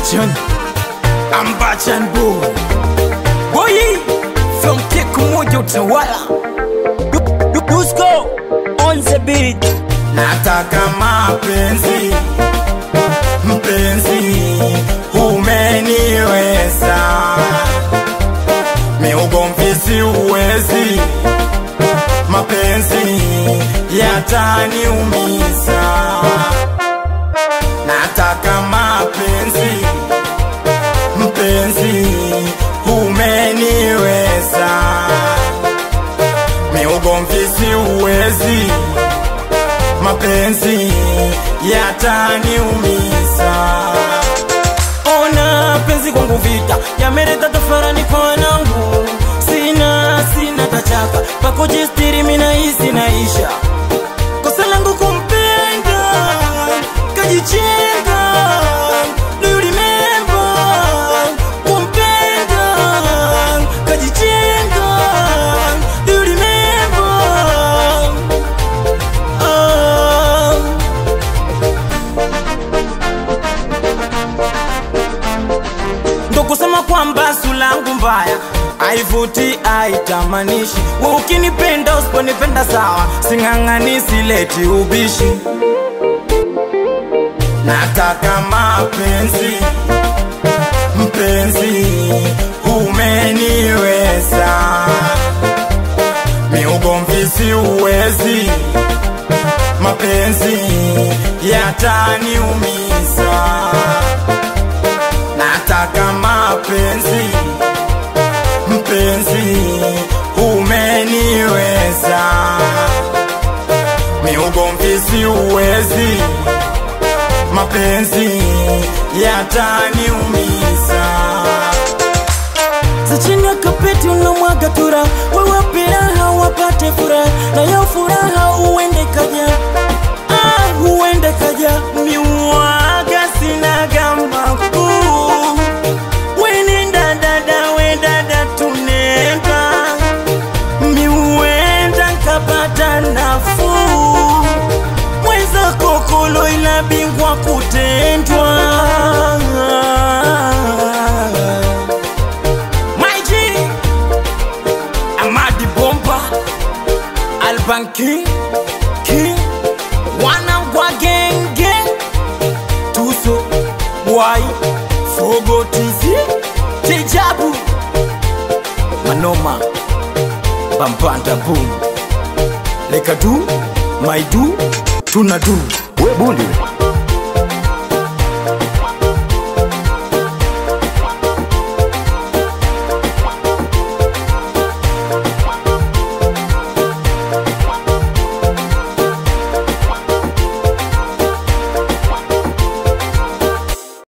I'm Bachan boy. Boy, from Kiku Mojo Tawala. Dusko on the beat. Nataka mapenzi, mpenzi, umeniweza. Miugomvi uwezi, mapenzi yataniumiza. Nataka mapenzi, mpenzi, umeniweza. Miugomvi uwezi, mapenzi yataniumiza. Ona penzi kwangu vita, yameleta tafarani kwa wanangu. Sina tachaka, pako jistiri mina hisi naisha. Kosa langu kumpenda, kajichenga. Do you remember? Kumpenda, kajichenga. Do you remember? Ndo kusema kwamba sulangu mbaya haivuti haitamanishi. Ukinipenda usiponipenda sawa, singangani sileti ubishi. Nataka mapenzi, mpenzi, umeniweza. Miugomvi uwezi, mapenzi yataniumiza. Nataka mapenzi, mpenzi, umeniweza. Miugomvi uwezi, mapenzi yataniumiza. Za chini ya kapeti unamwaga tura, wewe piraha wapate furaha, na yo furaha uende kaja. Uende kaja, miuaga sina gamba kuu. Wenenda dada, wedada tuneka, miuenda kapata nafuu. Mweza kokolo ila bingwa kutendwa. Maiji Amadi Bomba Alban King Wanangwa genge Tuso Wai Fogo Tizi Tijabu Manoma Bambanda Boom Lekadu Maidu Tunadu We bully